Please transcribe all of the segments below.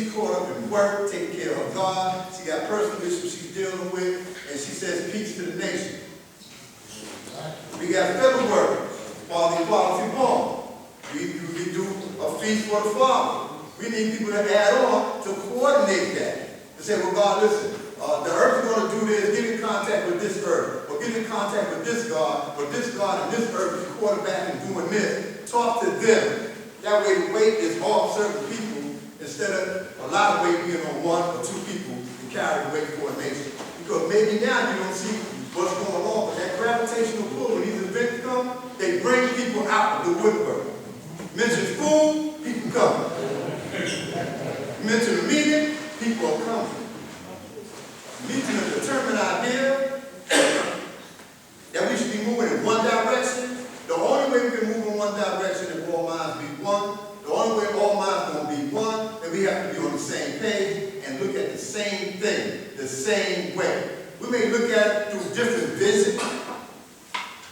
she's caught up in work, taking care of her God. She got personal issues she's dealing with, and she says peace to the nation. We got February, Father Equality Ball. We do a feast for the Father. We need people to add on to coordinate that. To say, well, God, listen, the earth is going to do this, get in contact with this earth, or get in contact with this God, or this God and this earth is quarterbacking doing this. Talk to them. That way the weight is off certain people instead of a lot of weight being on one or two people to carry the weight for a nation. Because maybe now you don't see what's going on, but that gravitational pull, when these events come, they bring people out of the woodwork. Mention food, people come. Mention a meeting, people are coming. Mention a determined idea that we should be moving in one direction. The only way we can move in one direction is all minds be one. The only way all minds are going to be one, and we have to be on the same page and look at the same thing, the same way. We may look at it through different visions,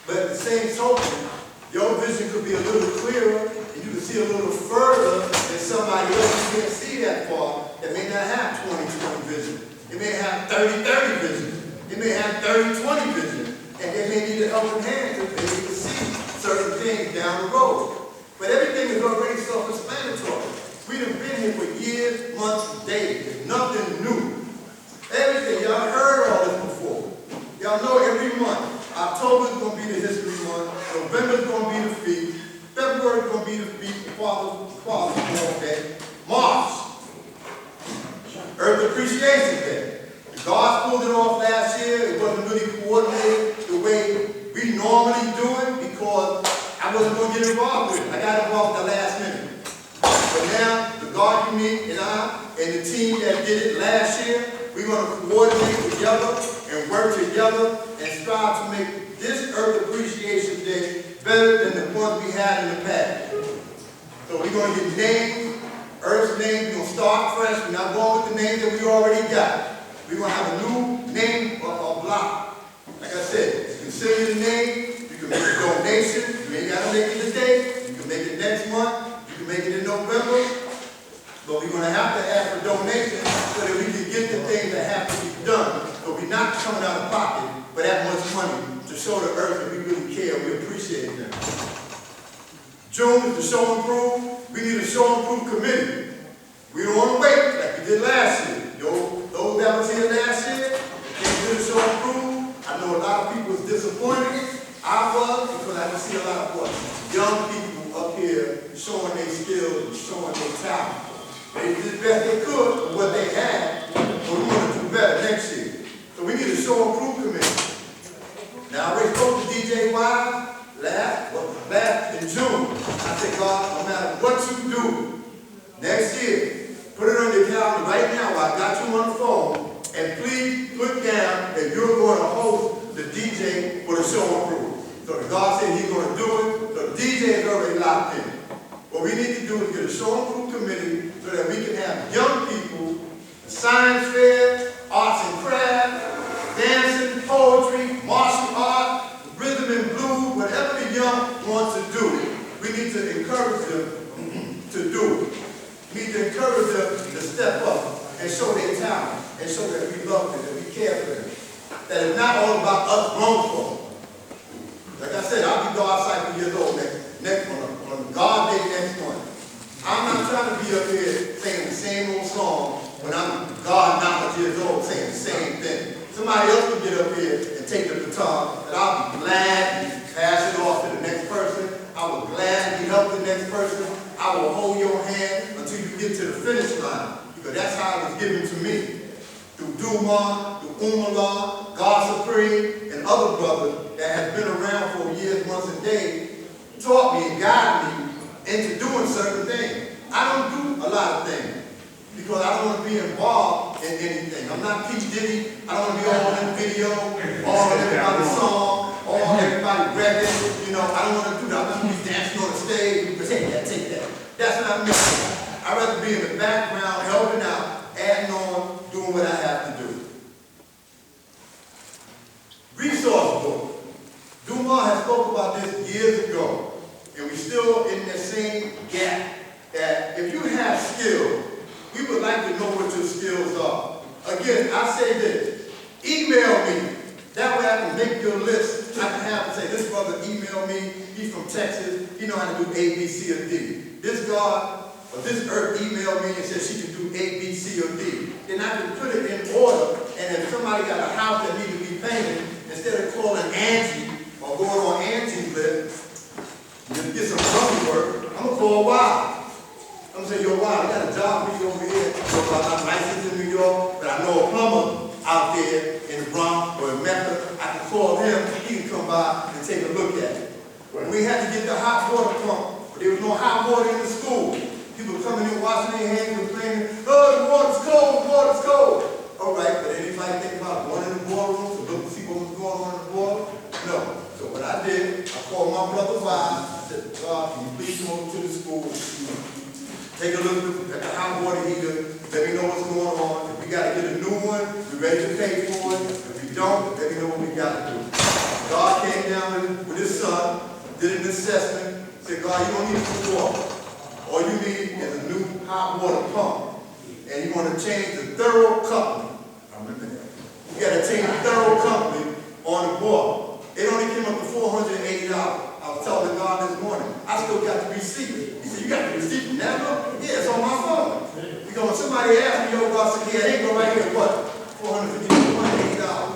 but at the same token, your vision could be a little clearer, and you can see a little further than somebody else who can't see that far, that may not have 20/20 vision. It may have 30/30 vision. It may have 30/20 vision. And they may need a helping hand to be able to see certain things down the road. But everything is already self-explanatory. We've been here for years, months, days. There's nothing new. Everything, y'all heard all this before. Y'all know every month. October is going to be the history month. November is going to be the feast. February is going to be the feast, the Father's Day. March, Earth Appreciation Day. God pulled it off last year. It wasn't really coordinated the way we normally do it because I wasn't going to get involved with it. I got involved at the last minute. But now, the God Unique and I and the team that did it last year, we're going to coordinate together and work together and strive to make this Earth Appreciation Day better than the ones we had in the past. So we're going to get names, Earth's name. We're going to start fresh. We're not going with the name that we already got. We're going to have a new name or block. Like I said, you can send me the name, you can make a donation, you ain't got to make it today, you can make it next month, you can make it in November, but we're going to have to ask for donations so that we can get the things that have to be done. So we're not coming out of pocket for that much money to show the earth that we really care, we appreciate them. June is the show and prove. We need a show and prove committee. We don't want to wait like we did last year. Those that was here last year, came to the show and prove. I know a lot of people was disappointed. I was, because I can see a lot of what? Young people up here showing their skills and showing their talent. They did the best they could with what they had, but we want to do better next year. So we need a show and prove committee. Now I already spoke to DJ Wise last in June. I said, God, no matter what you do next year, put it on your calendar right now while I got you on the phone, and please put down that you're going to host the DJ for the show and prove. So God said he's going to do it, so the DJ is already locked in. What we need to do is get a show and prove committee so that we can have young people, a science fair, arts and crafts, dancing, poetry, martial art, rhythm and blues, whatever the young want to do. We need to encourage them to do it. We need to encourage them to step up and show their talent and show that we love them, that we care for them. That it's not all about us grown folk. Like I said, I'll be God's cycle years old next on God Day next month. I'm not trying to be up here saying the same old song when I'm God knowledge years old saying the same thing. Somebody else will get up here and take the baton, and I'll be glad to pass it off to the next person. I will gladly help the next person. I will hold your hand until you get to the finish line, because that's how it was given to me. Through Duma, through Umala, God Supreme, and other brothers that have been around for years, months, and days, taught me and guided me into doing certain things. I don't do a lot of things because I don't want to be involved in anything. I'm not P. Diddy. I don't want to be all in the video, all in everybody's song, all in everybody's record. You know, I don't want to do that. I'm not going to be dancing on the stage. Take that. That's not me. I'd rather be in the background, helping out, adding on, doing what I have to do. Resource book. Duma has spoke about this years ago, and we're still in the same gap that if you have skill, we would like like to know what your skills are. Again, I say this, email me. That way I can make your list. I can have to say, this brother emailed me, he's from Texas, he know how to do A, B, C, or D. This God, or this earth emailed me and said she can do A, B, C, or D. Then I can put it in order, and if somebody got a house that needs to be painted, instead of calling Angie, or going on Angie's list, to get some plumbing work, I'm going to call Wild. I'm going to say, yo, Wild, I got a job for you over here. So I'm licensed in New York, but I know a plumber out there in the Bronx or in Mecca. I can call him, he can come by and take a look at it. When we had to get the hot water pump, but there was no hot water in the school. People coming in, washing their hands, complaining, oh, the water's cold, the water's cold. All right, but anybody think about going in the boardroom to look to see what was going on in the board? No. So what I did, I called my brother Wild. I said, God, can you please come over to the school? Take a look at the hot water heater. Let me know what's going on. If we got to get a new one, we're ready to pay for it. If we don't, let me know what we got to do. God came down with his son, did an assessment, said, God, you don't need new water. All you need is a new hot water pump. And you want to change the thorough company. I remember that. You got to change the thorough company on the board. It only came up to $480. I was telling God this morning, I still got the receipt. He said, you got the receipt now? Yeah, it's on my phone. Because when somebody asked me, yo, God said, yeah, ain't go right here, what? $480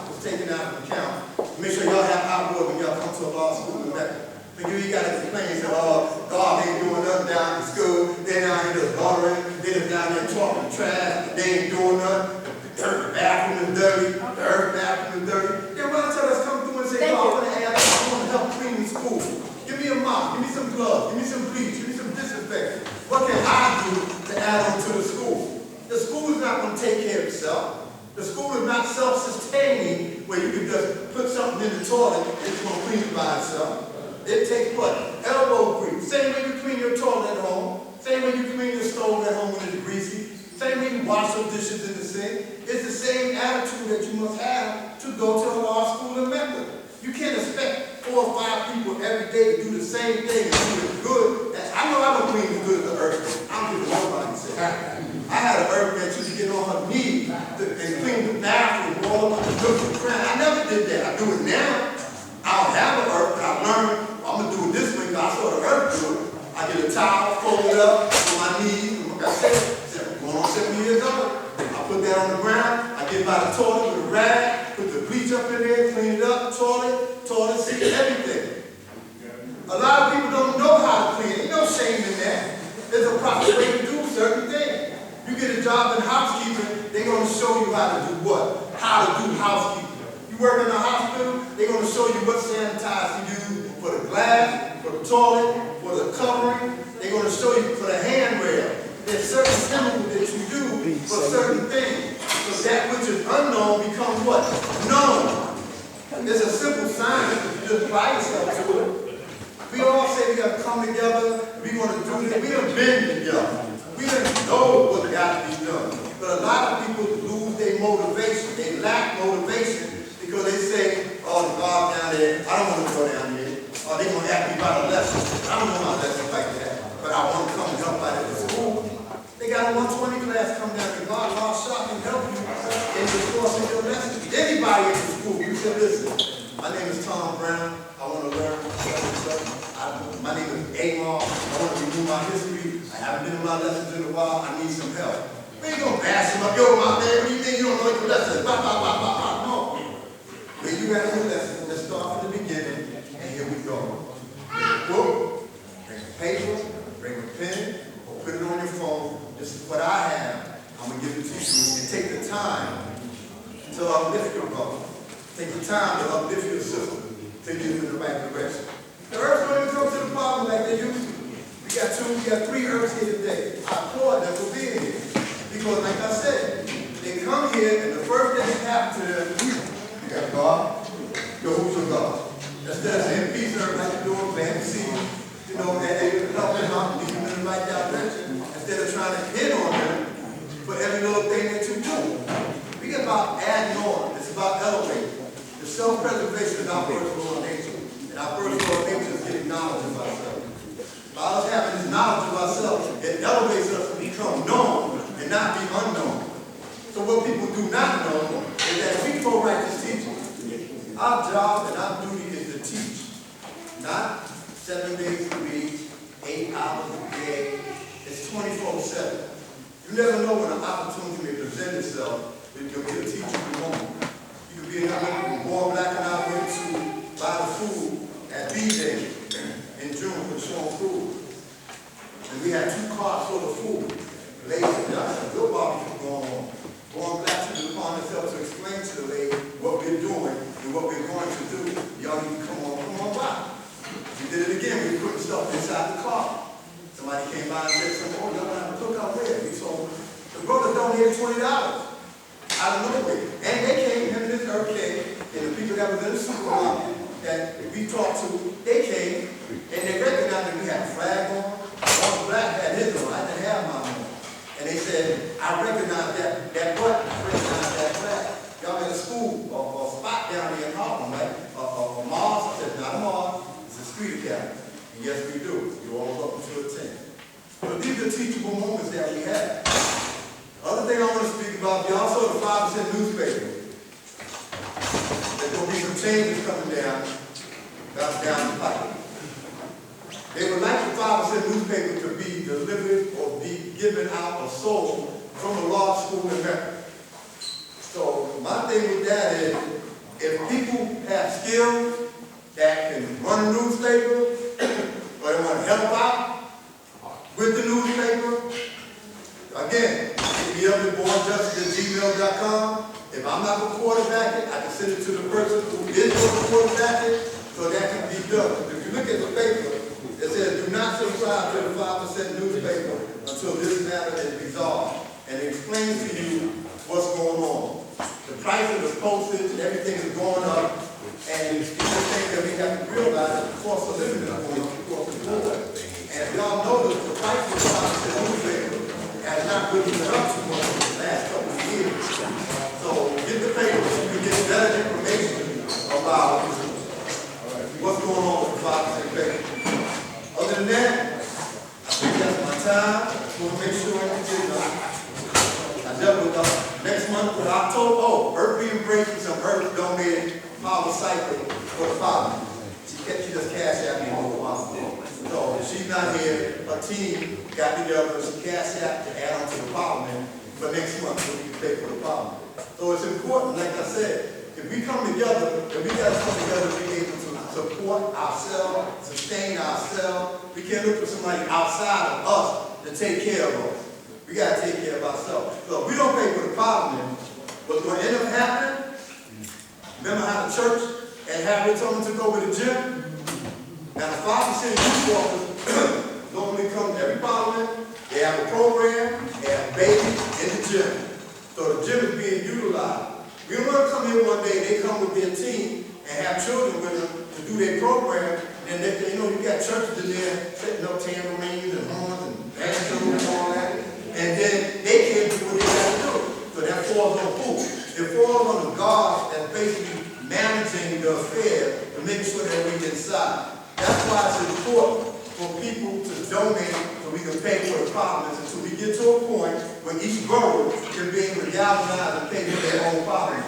was taken out of the account. Make sure y'all have hot water when y'all come to a law school and that. But you got to complain and say, oh, God ain't doing nothing down in school. They're down here just bothering. They're down there talking trash. They ain't doing nothing. The bathroom is dirty. The earth bathroom is dirty. Then why don't y'all just come through and say, God, I want to help clean the school. Give me a mop. Give me some gloves. Give me some bleach. Give me some disinfectant. What can I do to add on to the school? The school is not going to take care of itself. The school is not self-sustaining where you can just put something in the toilet and it's going to clean it by itself. It takes what? Elbow grease. Same way you clean your toilet at home. Same way you clean your stove at home when it's greasy. Same way you wash your dishes in the sink. It's the same attitude that you must have to go to a law school in Memphis. You can't expect 4 or 5 people every day to do the same thing and do it good. I know I don't clean as good as the earth. I don't give a nobody say. I had an earth that used to get on her knees and clean the bathroom, all up the nooks and crannies. I never did that. I do it now. I don't have an earth, but I learned I'm going to do it this way because I saw the earth do it. I get a towel, fold it up on my knees, and like I said, going on 70 years old. I put that on the ground, I get by the toilet with a rag, put the bleach up in there, clean it up, toilet seat, everything. A lot of people don't know how to clean it. Ain't no shame in that. There's a proper way to do certain things. You get a job in housekeeping, they're going to show you how to do what? How to do housekeeping. You work in a hospital, they're going to show you what sanitizer to use for the glass, for the toilet, for the covering. They're going to show you for the handrail. There's certain chemicals that you do for certain things. So that which is unknown becomes what? Known. It's a simple science if you just apply yourself to it. We all say we got to come together, we're going to do this. We done been together. We done know what's got to be done. But a lot of people lose their motivation. They lack motivation because they say, oh, the God down there, I don't want to go down there. Or they're going to ask me about a lesson. I don't know my lesson like that. But I want to come and help out at the school. They got a 120 class come down and God shop and help you in the course of your lesson. Anybody in the school, you say, listen, my name is Tom Brown. I want to learn. My name is Amar. I want to renew my history. I haven't been in my lessons in a while. I need some help. We ain't going to bash him up. Yo, my man, what do you mean you don't know your lesson? Blah, blah, blah, blah, blah. No. When you have your lesson, let's start from the beginning, and here we go. Bring a book, bring a paper, bring a pen, or put it on your phone. This is what I have. I'm going to give it to you. And take the time to uplift your brother. Take the time to uplift your sister. Take you in the right direction. The earth don't even come to the problem like they used to. We got 3 earths here today. I applaud them for being here. Because like I said, they come here and the first thing that happens to them, you got God. Yo, who's your God? Instead of saying peace, earth, like you doing, glad to see you. You know, that they help them out and lead them in the right direction. Instead of trying to hit on them for every little thing that you do. We get about adding on. It's about elevating. The self-preservation is our first law of nature. And our first law of nature is getting knowledge of ourselves. By us having this knowledge of ourselves, it elevates us to become known and not be unknown. what people do not know is that we co-righteous teachers. Our job and our duty is to teach, not 7 days a week, 8 hours a day. It's 24/7. You never know when an opportunity may present itself when you'll be a teachable moment. You could be in the Born Black and I went to buy the food at B-Day in June for Sean Cruz. And we had 2 cars full of food. Ladies, that's a good barbecue going on. Born Black took it upon themselves to explain to the lady what we're doing and what we're going to do. Y'all need to come on by. We did it again. We put stuff inside the car. Somebody came by and said, oh, y'all have a cookout there. We told them, the brother donated $20 out of nowhere. And they came, him and his herb came, and the people that was in the supermarket that we talked to, they came, and they recognized that we had a flag on. Born Black had his on. I didn't have mine on. And they said, I recognize that button. I recognize that flag. Y'all in a school or spot down here in Harlem, right? A Mars. I said, not a Mars. It's a street academy. And yes, we do. You're all welcome to attend. But these are teachable moments that we have. Other thing I want to speak about, y'all saw the 5% newspaper. There's going to be some changes coming down the pipe. They would like the 5% newspaper to be delivered or be given out or sold from a large school in America. So my thing with that is, if people have skills that can run a newspaper, or they want to help out with the newspaper, again, hit me up at bornjustice@gmail.com. If I'm not going to quarterback it, I can send it to the person who is going to quarterback it, so that can be done. If you look at the paper, it says, do not subscribe to the 5% newspaper until this matter is resolved. And it explains to you what's going on. The price of the postage, everything is going up. And it's the thing that we have to realize that the cost of living is going up across the board. And y'all know that the price of the 5% newspaper has not really been up too much in the last couple of years. So get the paper so you can get better information about what's going on with the 5% paper. Other than that, I think that's my time. I just want to make sure I can get it done. I dealt with next month with October. Earth being breaking some earth donated power cycle for the Parliament. She just cashed out me a whole while ago. So if she's not here, her team got together, she cashed out to add on to the Parliament for next month so we can pay for the Parliament. So it's important, like I said, if we come together, if we got to come together, we able to support ourselves, sustain ourselves. We can't look for somebody outside of us to take care of us. We got to take care of ourselves. So if we don't pay for the Parliament, what's going to end up happening? Remember how the church and Harriet Tubman took over the gym? Now the 5% youth workers normally come to every Parliament. They have a program. They have babies in the gym. So the gym is being utilized. We don't want to come here one day, they come with their team and have children with them to do their program, and they, you got churches in there setting up tambourines and horns and banjos and all that, and then they can't do what they got to do. So that falls on who? It falls on the God that's basically managing the affair to make sure that we're inside. That's why it's important for people to donate so we can pay for the Parliaments until we get to a point where each borough can be able to galvanize and pay for their own Parliament.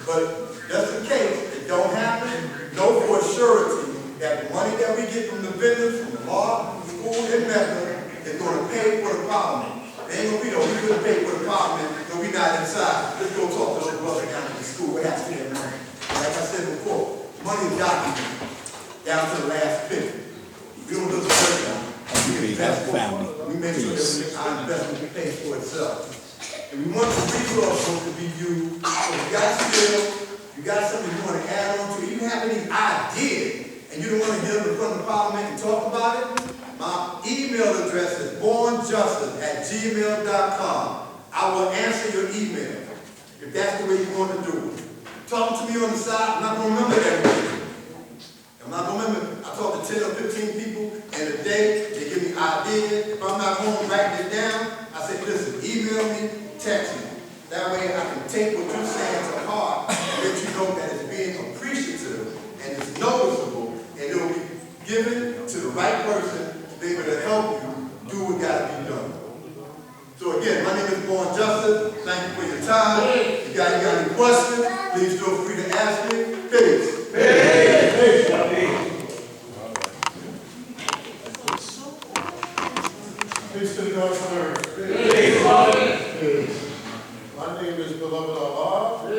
But just in case it don't happen, know for surety that the money that we get from the vendors, from the law, school, and Mecca is going to pay for the Parliament. It ain't going to be no, we couldn't pay for the Parliament, so we're not inside. Let's go talk to those brothers down at the school. What has to get money? Like I said before, money is documented down to the last penny. We don't look for it. We make sure that our investment pays for itself. And we want the resources to be used. So if you got skills, you got something you want to add on to, you have any idea, and you don't want to get up in front of the Parliament and talk about it, my email address is bornjustice@gmail.com. I will answer your email if that's the way you want to do it. Talk to me on the side, I'm not going to remember everything. I'm not going to remember. I talk to 10 or 15 people in a day. They give me ideas. If I'm not home writing it down, I say, listen, email me, text me. That way I can take what you're saying to heart and let you know that it's being appreciative and it's noticeable and it will be given to the right person to be able to help you do what got to be done. So again, my name is Born Justice. Thank you for your time. If you got any questions, please feel free to ask me. Peace. Peace to the God's word. My name is Beloved Allah.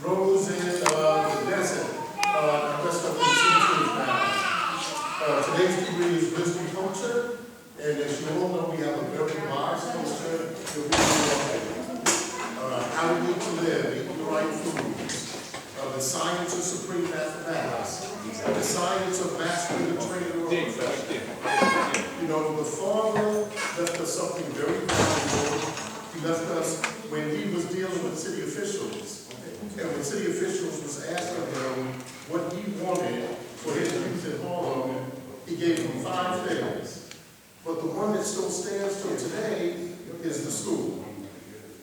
Rose in the desert. Rest up in the now. Today's degree is wisdom culture, and as you all know, we have a very wise culture. How we need to live, eating the right foods, the science of supreme mathematics, the science of mastering the trade of the profession. You know, the Father left us something very valuable. He left us when he was dealing with city officials. And when city officials was asking him what he wanted for his youth in Harlem, he gave them 5 things. But the one that still stands till today is the school.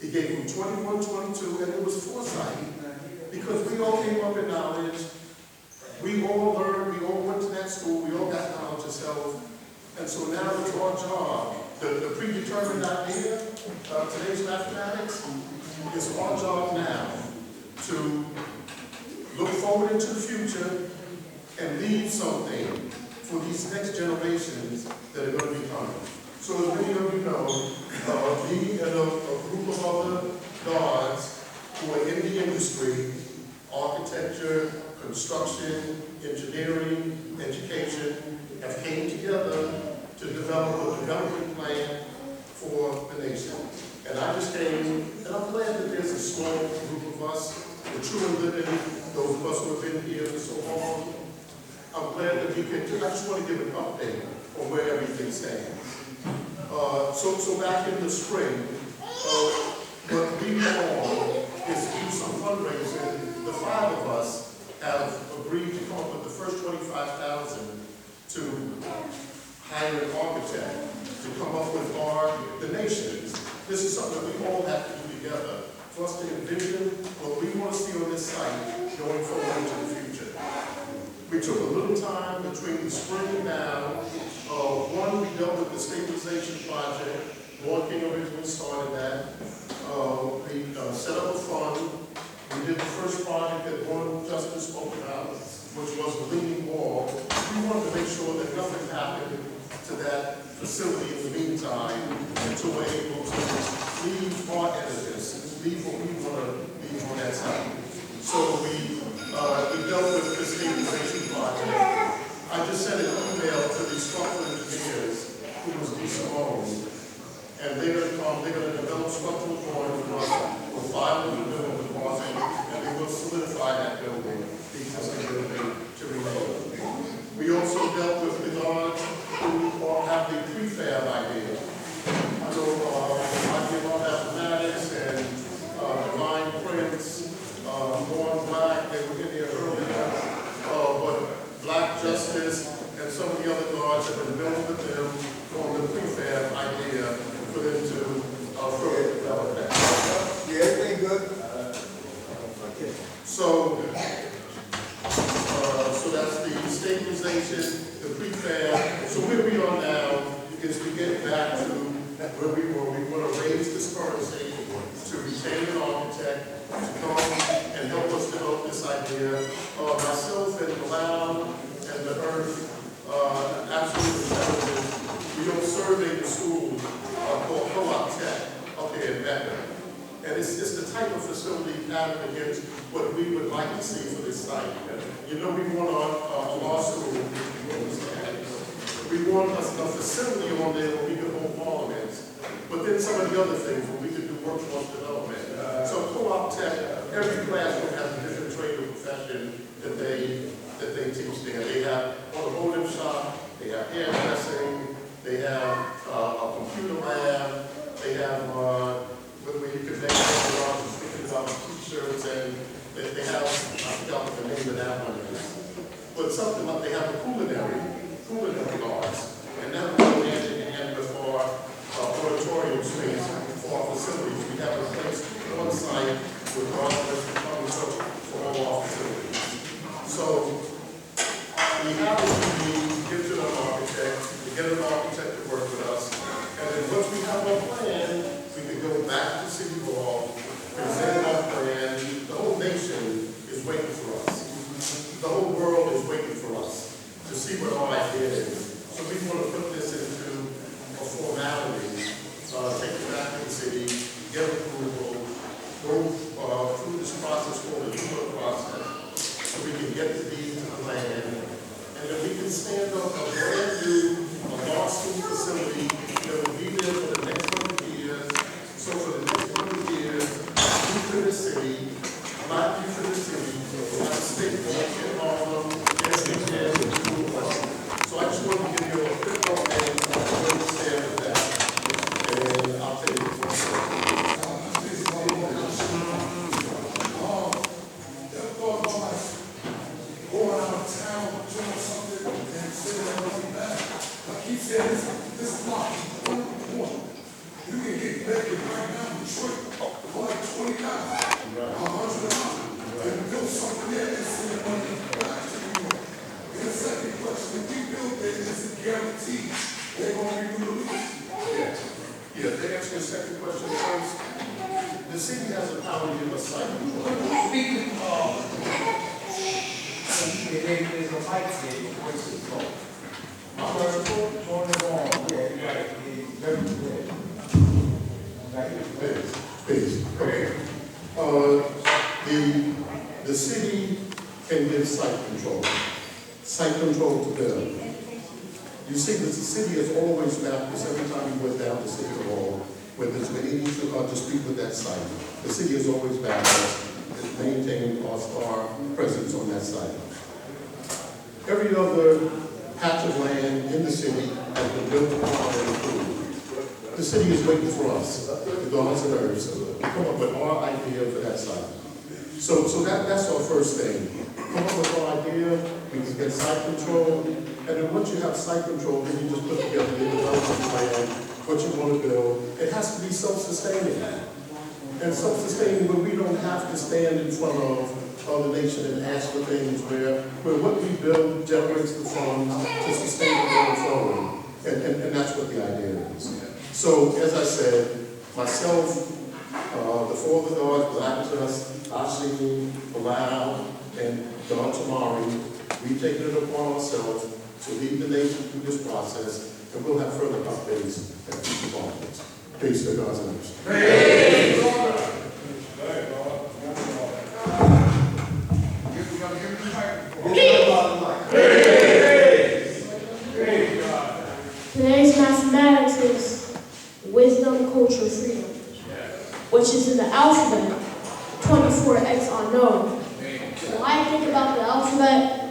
He gave them 21, 22, and it was foresight. Because we all came up in knowledge. We all learned, we all went to that school, we all got knowledge ourselves. And so now it's our job. The predetermined idea of today's mathematics is our job now to look forward into the future and leave something for these next generations that are going to be coming. So as many of you know, me and a group of other gods who are in the industry, architecture, construction, engineering, education, have came together to develop a development plan for the nation. And I just came, and I'm glad that there's a small group of us, the true and living, those of us who have been here for so long. I'm glad that we can, I just want to give an update on where everything stands. So back in the spring, what we want is to do some fundraising. The 5 of us have agreed to come up with the first $25,000 to hire an architect to come up with our donations. This is something that we all have to do together for us to envision what we want to see on this site going forward into the future. We took a little time between the spring and now. One, we dealt with the stabilization project. Lord King originally started that. We set up a fund. We did the first project that Born Justice spoke about, which was the leaning wall. We wanted to make sure that nothing happened to that facility in the meantime until we're able to leave our edifice, leave what we want to leave on that side. So we dealt with the stabilization project. I just sent an email to the structural engineers, who was D. Simone, and they're going to develop structural drawings for us. We'll file the building deposit, and they will solidify that building, the existing building, to remain. We also dealt with regards who have the prefab idea. I know idea of mathematics and Divine Prince, Born Black, they were in there earlier, but Black Justice and some of the other guards have been built with them on the prefab idea for them to further develop that. Yeah, everything good? So that's the stabilization, the prefab. So where we are now is to get back to where we were. We want to raise this currency to retain an architect to come and help us develop this idea. Myself and Bilal and the Earth, absolutely intelligent. We don't survey the school called Co-op Tech up here in Mecca. And it's the type of facility pattern against what we would like to see for this site. You know, we want our law school, we want a facility on there where we can hold parliaments, but then some of the other things where we can do workforce development. So Co-op Tech, every classroom has a different trade or profession that they teach there. They have automotive shop, they have hairdressing, they have a computer lab, they have where you can make t-shirts, and they have, I forgot what the name of that one is, but something like they have a culinary arts, and that will go hand in hand with our auditorium space for our facilities. We have a place on site with our for all our facilities. So we have what we need to get to an architect, to get an architect to work with us, and then once we have our plan, get approval, go through this process called the HUMA process, so we can get the deed to the land, and then we can stand up a brand new, law school facility that will be there for the next 100 years. So for the next 100 years, youth for the city, black youth for the city, we'll have a state bank in Harlem, and so I just want to give you a quick update on where we stand with that, and I'll take it from there. Going out of town, doing something, and sitting there running back. Like he said, this is not one. You can get naked right now in Detroit for like $20, $100, and build something there and send it money back to New York. And the second question, if we build it, is it guaranteed they're going to renew the lease? Yeah, to answer your second question first, the city has the power to give us site control. Speaking of, there's a light there, which is low. Turn it on, yeah, you got it, it's very clear. Please. Okay. The city can give site control to build. You see, the city has always mapped this every time you went down to City Hall, when there's been any dispute with that site. The city has always mapped us and maintained our presence on that site. Every other patch of land in the city has been built upon and approved. The city is waiting for us, the gods and earth, to come up with our idea for that site. So that's our first thing. Come up with our idea, we can get site control, and then once you have site control, then you just put together the development plan, what you want to build. It has to be self-sustaining. And self-sustaining where we don't have to stand in front of the nation and ask for things where what we build generates the funds to sustain it going forward. And that's what the idea is. So, as I said, myself, the four of the gods, Blacktus, Ashi, Bilal, and Don Tamari, we've taken it upon ourselves to lead the nation through this process, and we'll have further updates at future moments. Peace to God's name. Today's mathematics is wisdom, culture, freedom, which is in the alphabet, 24x unknown. When I think about the alphabet,